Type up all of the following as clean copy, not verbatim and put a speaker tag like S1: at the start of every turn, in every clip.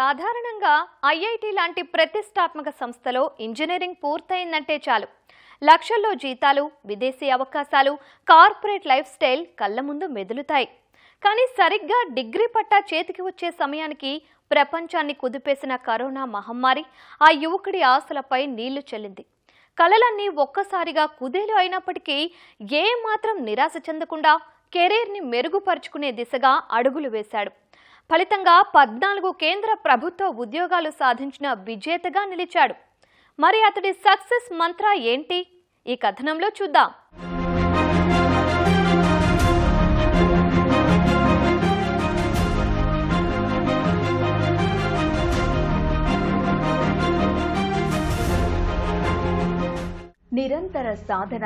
S1: సాధారణంగా ఐఐటి లాంటి ప్రతిష్టాత్మక సంస్థలో ఇంజనీరింగ్ పూర్తయిందంటే చాలు లక్షల్లో జీతాలు, విదేశీ అవకాశాలు, కార్పొరేట్ లైఫ్ స్టైల్ కళ్ళ ముందు మెదులుతాయి. కానీ సరిగ్గా డిగ్రీ పట్టా చేతికి వచ్చే సమయానికి ప్రపంచాన్ని కుదిపేసిన కరోనా మహమ్మారి ఆ యువకుడి ఆశలపై నీళ్లు చల్లింది. కలలన్నీ ఒక్కసారిగా కుదేలు అయినప్పటికీ ఏమాత్రం నిరాశ చెందకుండా కెరీర్ని మెరుగుపరుచుకునే దిశగా అడుగులు వేశాడు. ఫలితంగా 14 కేంద్ర ప్రభుత్వ ఉద్యోగాలు సాధించిన విజేతగా నిలిచాడు. మరి అతడి సక్సెస్ మంత్ర ఏంటి? ఈ కథనంలో చూద్దాం.
S2: నిరంతర సాధన,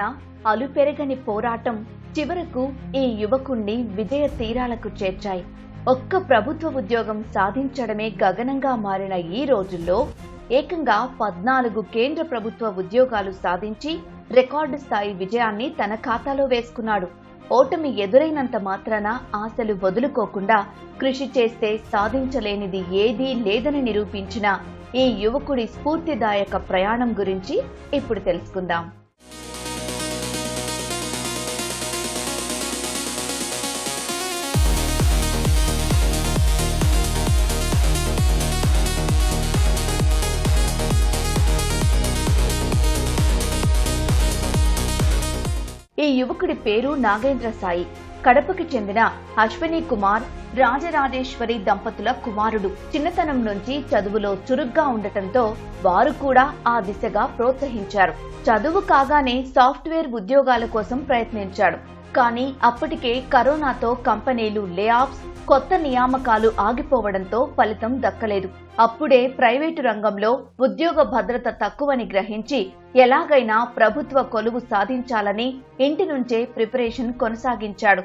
S2: అలుపెరగని పోరాటం చివరకు ఈ యువకుణ్ణి విజయ తీరాలకు చేర్చాయి. ఒక్క ప్రభుత్వ ఉద్యోగం సాధించడమే గగనంగా మారిన ఈ రోజుల్లో ఏకంగా 14 కేంద్ర ప్రభుత్వ ఉద్యోగాలు సాధించి రికార్డు స్థాయి విజయాన్ని తన ఖాతాలో వేసుకున్నాడు. ఓటమి ఎదురైనంత మాత్రాన ఆశలు వదులుకోకుండా కృషి చేస్తే సాధించలేనిది ఏదీ లేదని నిరూపించిన ఈ యువకుడి స్ఫూర్తిదాయక ప్రయాణం గురించి ఇప్పుడు తెలుసుకుందాం. ఈ యువకుడి పేరు నాగేంద్ర సాయి. కడపకి చెందిన అశ్విని కుమార్ రాజరాజేశ్వరి దంపతుల కుమారుడు. చిన్నతనం నుంచి చదువులో చురుగ్గా ఉండటంతో వారు కూడా ఆ దిశగా ప్రోత్సహించారు. చదువు కాగానే సాఫ్ట్వేర్ ఉద్యోగాల కోసం ప్రయత్నించాడు. కానీ అప్పటికే కరోనాతో కంపెనీలు లే ఆఫ్స్, కొత్త నియామకాలు ఆగిపోవడంతో ఫలితం దక్కలేదు. అప్పుడే ప్రైవేటు రంగంలో ఉద్యోగ భద్రత తక్కువని గ్రహించి ఎలాగైనా ప్రభుత్వ కొలువు సాధించాలని ఇంటి నుంచే ప్రిపరేషన్ కొనసాగించాడు.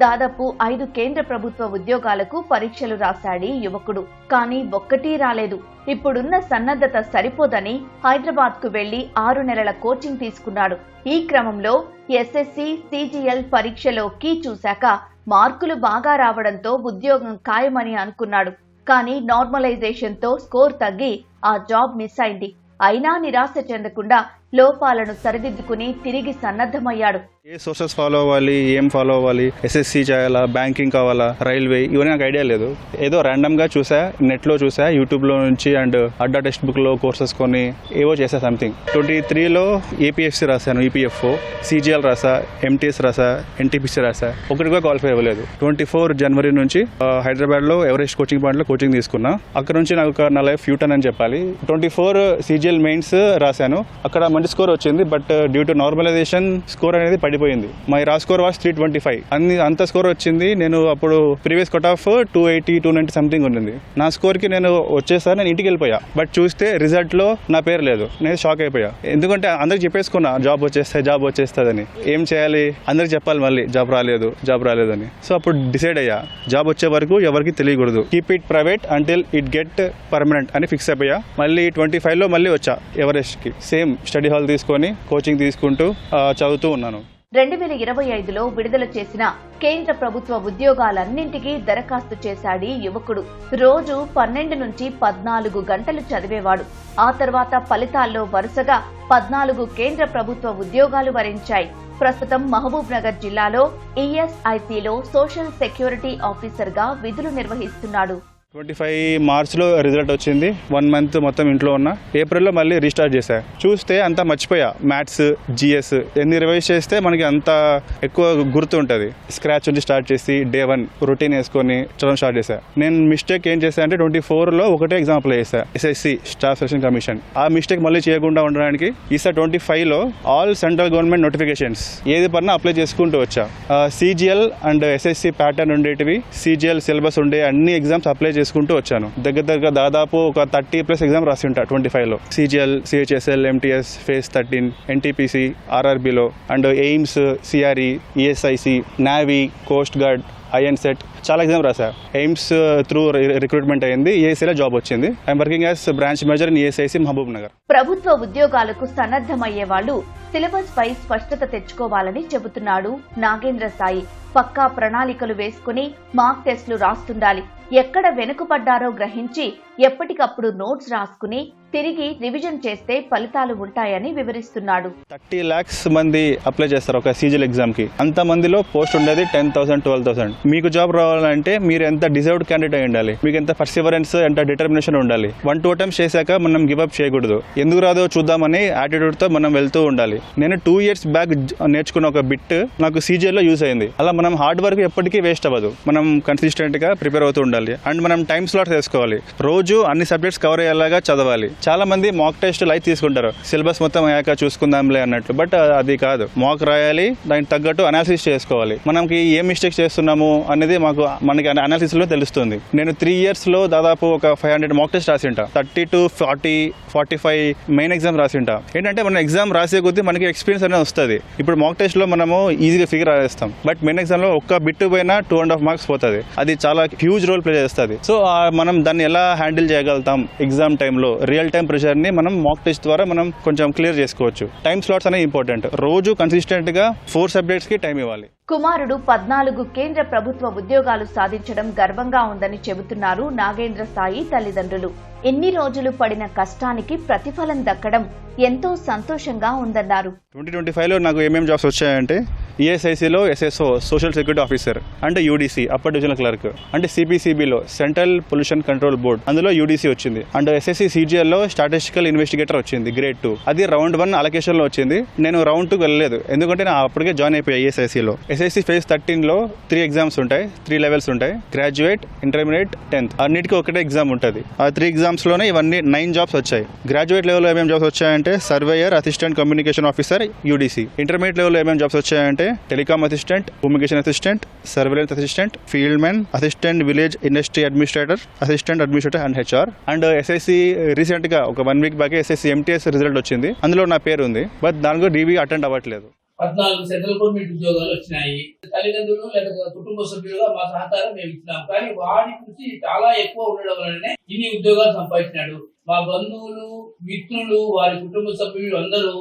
S2: దాదాపు 5 కేంద్ర ప్రభుత్వ ఉద్యోగాలకు పరీక్షలు రాశాడు యువకుడు. కానీ ఒక్కటీ రాలేదు. ఇప్పుడున్న సన్నద్ధత సరిపోదని హైదరాబాద్ కు వెళ్లి 6 నెలల కోచింగ్ తీసుకున్నాడు. ఈ క్రమంలో ఎస్ఎస్సి, సిజిఎల్ పరీక్షలో కీ చూశాక మార్కులు బాగా రావడంతో ఉద్యోగం ఖాయమని అనుకున్నాడు. కానీ నార్మలైజేషన్ తో స్కోర్ తగ్గి ఆ జాబ్ మిస్ అయింది. అయినా నిరాశ చెందకుండా లోపాలను సరిదిద్దుకుని తిరిగి సన్నద్ధమయ్యాడు.
S3: ఏ సోర్సెస్ ఫాలో అవ్వాలి, ఏం ఫాలో అవ్వాలి, ఎస్ఎస్సి చేయాలా, బ్యాంకింగ్ కావాలా, రైల్వే, ఇవన్నీ నాకు ఐడియా లేదు. ఏదో ర్యాండమ్ గా చూసా, నెట్ లో చూసా, యూట్యూబ్ లో నుంచి అండ్ అడ్డా టెక్స్ట్ బుక్ లో కోర్సెస్ కొని ఏవో చేసా. సంథింగ్ 23లో ఏపీఎఫ్సి రాశాను, ఈపీఎఫ్ఓ, సిజిఎల్ రాసా, ఎంటీఎస్ రాసా, ఎన్టీపీసీ రాసా. ఒకటి కూడా క్వాలిఫై అవ్వలేదు. 24 జనవరి నుంచి హైదరాబాద్ లో ఎవరెస్ట్ కోచింగ్ పాయింట్ లో కోచింగ్ తీసుకున్నా. అక్కడ నుంచి నాకు నా లైఫ్ యూటర్న్ అని చెప్పాలి. 24 సిజిఎల్ మెయిన్స్ రాశాను. అక్కడ మంచి స్కోర్ వచ్చింది. But due to normalization score అనేది పడిపోయింది. మై రా స్కోర్ వాస్ 325. అంత స్కోర్ వచ్చింది. నేను అప్పుడు ప్రీవియస్ కట్ ఆఫ్ 280, 290 సంథింగ్ ఉంటుంది. నా స్కోర్ కి నేను వచ్చేసారి నేను ఇంటికి వెళ్ళిపోయా. బట్ చూస్తే రిజల్ట్ లో నా పేరు లేదు. నేను షాక్ అయిపోయా. ఎందుకంటే అందరికి చెప్పేసుకున్నా జాబ్ వచ్చేస్తుందని. ఏం చేయాలి, అందరికి చెప్పాలి మళ్ళీ జాబ్ రాలేదని. సో అప్పుడు డిసైడ్ అయ్యా, జాబ్ వచ్చే వరకు ఎవరికి తెలియకూడదు. Keep it private until it get permanent అని ఫిక్స్ అయిపోయా. మళ్ళీ 25లో మళ్ళీ వచ్చా ఎవరెస్ట్ కి. సేమ్ స్టడీ హాల్ తీసుకొని కోచింగ్ తీసుకుంటూ చదువుతూ ఉన్నాను.
S2: 2025లో విడుదల చేసిన కేంద్ర ప్రభుత్వ ఉద్యోగాలన్నింటికీ దరఖాస్తు చేశాడు యువకుడు. రోజు 12 నుంచి 14 గంటలు చదివేవాడు. ఆ తర్వాత ఫలితాల్లో వరుసగా 14 కేంద్ర ప్రభుత్వ ఉద్యోగాలు వరించాయి. ప్రస్తుతం మహబూబ్ నగర్ జిల్లాలో ఈఎస్ఐసిలో సోషల్ సెక్యూరిటీ ఆఫీసర్ గా విధులు నిర్వహిస్తున్నాడు.
S3: 25 మార్చ్లో రిజల్ట్ వచ్చింది. 1 మంత్ మొత్తం ఇంట్లో ఉన్నా. ఏప్రిల్లో మళ్ళీ రీస్టార్ట్ చేశా. చూస్తే అంతా మర్చిపోయా. మ్యాథ్స్, జిఎస్ ఎన్ని రివైజ్ చేస్తే మనకి అంత ఎక్కువ గుర్తు ఉంటుంది. స్క్రాచ్ నుంచి స్టార్ట్ చేసి డే 1 రొటీన్ వేసుకొని చదవడం స్టార్ట్ చేశా. నేను మిస్టేక్ ఏం చేశా అంటే 24లో ఒకటే ఎగ్జాంపుల్ వేసా, ఎస్ఎస్సి స్టాఫ్ సెలక్షన్ కమిషన్. ఆ మిస్టేక్ మళ్ళీ చేయకుండా ఉండడానికి ఈసారి 25లో ఆల్ సెంట్రల్ గవర్నమెంట్ నోటిఫికేషన్స్ ఏది పడినా అప్లై చేసుకుంటూ వచ్చా. సిజిఎల్ అండ్ ఎస్ఎస్సి ప్యాటర్న్ ఉండేటివి, సిజిఎల్ సిలబస్ ఉండే అన్ని ఎగ్జామ్స్ అప్లై చేసుకుంటూ వచ్చాను. దగ్గర దాదాపు ఒక 30+ ఎగ్జామ్ రాసి ఉంటా 25లో. CGL, CHSL, MTS, phase 13, NTPC, ఆర్ఆర్బీలో and AIIMS, CRE, ESIC, navy, coast guard, INCET చాలా ఎగ్జామ్ రాసా. ఎయిమ్స్ త్రూ రిక్రూట్మెంట్ అయింది, ఈఎస్ఐలో జాబ్ వచ్చింది. I'm working as branch manager in ESIC Mahabubnagar.
S2: ప్రభుత్వ ఉద్యోగాలకు సన్నద్ధమయ్యే వాళ్ళు సిలబస్ పై స్పష్టత తెచ్చుకోవాలని చెబుతున్నాడు నాగేంద్ర సాయి. పక్కా ప్రణాళికలు వేసుకుని మాక్ టెస్టులు రాస్తుండాలి. ఎక్కడ వెనుకబడ్డారో గ్రహించి ఎప్పటికప్పుడు నోట్స్ రాసుకుని తిరిగి రివిజన్ చేస్తే ఫలితాలు ఉంటాయని వివరిస్తున్నాడు.
S3: 30 lakhs మంది అప్లై చేస్తారు ఒక సీజీఎల్ ఎగ్జామ్ కి. అంత మందిలో పోస్ట్ ఉండేది 10,000 12,000. మీకు జాబ్ రావాలంటే మీరు ఎంత డిజర్వ్డ్ క్యాండిడేట్ అయి ఉండాలి, మీకు ఎంత పర్సివరెన్స్, ఎంత డిటర్మినేషన్ ఉండాలి. 1-2 attempts చేశాక మనం గివ్ అప్ చేయకూడదు. ఎందుకు రాదో చూద్దామని యాటిట్యూడ్ తో మనం వెళ్తూ ఉండాలి. నేను 2 years బ్యాక్ నేర్చుకున్న ఒక బిట్ నాకు సీజీఎల్ లో యూజ్ అయింది. అలా మనం హార్డ్ వర్క్ ఎప్పటికీ వేస్ట్ అవ్వదు. మనం కన్సిస్టెంట్ గా ప్రిపేర్ అవుతూ ఉండాలి. అండ్ మనం టైం స్లాట్స్ వేసుకోవాలి. రోజు అన్ని సబ్జెక్ట్స్ కవర్ అయ్యేలాగా చదవాలి. చాలా మంది మాక్ టెస్ట్ లైట్ తీసుకుంటారు, సిలబస్ మొత్తం అయ్యాక చూసుకుందాంలే అన్నట్లు. బట్ అది కాదు. మాక్ రాయాలి, దానికి తగ్గట్టు అనాలిసిస్ చేసుకోవాలి. మనకి ఏం మిస్టేక్స్ చేస్తున్నాము అనేది మనకి అనాలిసిస్ లో తెలుస్తుంది. నేను 3 years లో దాదాపు ఒక 500 మాక్ టెస్ట్ రాసింటా. 30 to 40, 45 మెయిన్ ఎగ్జామ్ రాసింటా. ఏంటంటే మనం ఎగ్జామ్ రాసే కొద్దీ మనకి ఎక్స్పీరియన్స్ అనేది వస్తుంది. ఇప్పుడు మాక్ టెస్ట్ లో మనము ఈజీగా ఫిగర్ రాసేస్తాం. బట్ మెయిన్ ఎగ్జామ్ లో ఒక్క బిట్ పోయినా 2.5 marks పోతుంది. అది చాలా హ్యూజ్ రోల్ ప్లే చేస్తుంది. సో మనం దాన్ని ఎలా హ్యాండిల్ చేయగలుగుతాం ఎగ్జామ్ టైంలో, రియల్ టైం ప్రెషర్ ని మనం మాక్ టెస్ట్ ద్వారా మనం కొంచెం క్లియర్ చేసుకోవచ్చు. టైం స్లాట్స్ అనేవి ఇంపార్టెంట్. రోజు కన్సిస్టెంట్ గా 4 subjects కి టైం ఇవ్వాలి.
S2: కుమారుడు 14 కేంద్ర ప్రభుత్వ ఉద్యోగాలు సాధించడం గర్వంగా ఉందని చెబుతున్నారు నాగేంద్ర సాయి తల్లిదండ్రులు. ఎన్ని రోజులు పడిన కష్టానికి ప్రతిఫలం దక్కడం ఎంతో సంతోషంగా ఉందన్నారు.
S3: 2025లో నాకు ఏమేమి జాబ్స్ వచ్చాయంటే ఈఎస్ఐసిలో ఎస్ఎస్ఓ సోషల్ సెక్యూరిటీ ఆఫీసర్, అంటే యూడీసీ అప్పర్ డివిజనల్ క్లర్క్, అంటే సిపిసిబిలో సెంట్రల్ పొల్యూషన్ కంట్రోల్ బోర్డ్, అందులో యూడీసీ వచ్చింది. అండ్ ఎస్ఎస్సి సిజిఎల్లో స్టాటిస్టికల్ ఇన్వెస్టిగేటర్ వచ్చింది గ్రేడ్ 2. అది round 1 అలొకేషన్ లో వచ్చింది. నేను round 2 వెళ్ళలేదు, ఎందుకంటే నేను అప్పటికే జాయిన్ అయిపోయాయి ఈఎస్ఐసిలో. ఎస్ఎస్సి ఫేజ్ 13లో 3 ఎగ్జామ్స్ ఉంటాయి, 3 levels ఉంటాయి. గ్రాడ్యుయేట్, ఇంటర్మీడియట్, 10th అన్నిటికీ ఒకటే ఎగ్జామ్ ఉంటుంది. ఆ 3 exams లోనే ఇవన్నీ 9 jobs వచ్చాయి. గ్రాడ్యుయేట్ లెవెల్లో ఏమేమి జాబ్స్ వచ్చాయంటే surveyor, assistant communication officer, UDC. Intermediate లెవెల్లో ఏమేమి జాబ్స్ వచ్చాయంటే telecom assistant, communication assistant, surveillance assistant, field man, assistant village industry administrator, assistant administrator and HR. And SSC recent గా ఒక 1 week back SSC MTS result వచ్చింది. అందులో నా పేరు ఉంది, బట్ దానికి డివి అటెండ్ అవ్వట్లేదు.
S4: 14 సెంట్రల్ గవర్నమెంట్ ఉద్యోగాలు వచ్చినాయి. తల్లిదండ్రులు లేదా కుటుంబ సభ్యులుగా మా సహకారం మేము ఇచ్చినాం. కానీ వాడి నుంచి చాలా ఎక్కువ ఉండడం వల్లనే ఇన్ని ఉద్యోగాలు సంపాదించినాడు. మా బంధువులు, మిత్రులు, వారి కుటుంబ సభ్యులు అందరూ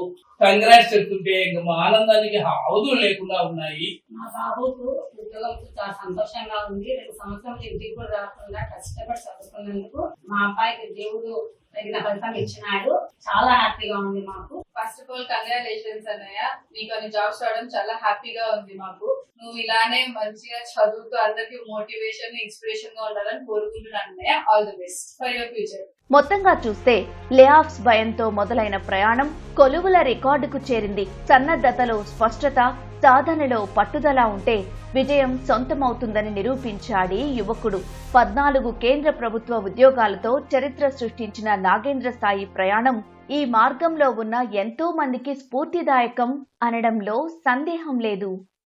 S4: కంగ్రాట్స్ చెప్తుంటే ఇంకా మా ఆనందానికి అవధులు లేకుండా ఉన్నాయి.
S5: మా బాబుకు ఉద్యోగం చాలా సంతోషంగా ఉంది. 2 సంవత్సరాలు ఇంటికి కూడా రాకుండా కష్టపడి చదువుకున్నందుకు మా అబ్బాయికి దేవుడు తగిన ఫలితం ఇచ్చినాడు. చాలా హ్యాపీగా ఉంది మాకు.
S6: ఫస్ట్ ఆఫ్ ఆల్ కంగ్రాచులేషన్స్ అన్నయ్య, నీకు అన్ని జాబ్స్ రావడం చాలా హ్యాపీగా ఉంది మాకు. నువ్వు ఇలానే మంచిగా చదువుతూ అందరికి మోటివేషన్, ఇన్స్పిరేషన్ గా ఉండాలని కోరుకుంటున్నాను అన్నయ్య. All the best for your future.
S2: మొత్తంగా చూస్తే లే ఆఫ్స్ భయంతో మొదలైన ప్రయాణం కొలువుల రికార్డుకు చేరింది. సన్నద్ధతలో స్పష్టత, సాధనలో పట్టుదల ఉంటే విజయం సొంతమవుతుందని నిరూపించాడు యువకుడు. 14 కేంద్ర ప్రభుత్వ ఉద్యోగాలతో చరిత్ర సృష్టించిన నాగేంద్ర సాయి ప్రయాణం ఈ మార్గంలో ఉన్న ఎంతో మందికి స్ఫూర్తిదాయకం అనడంలో సందేహం లేదు.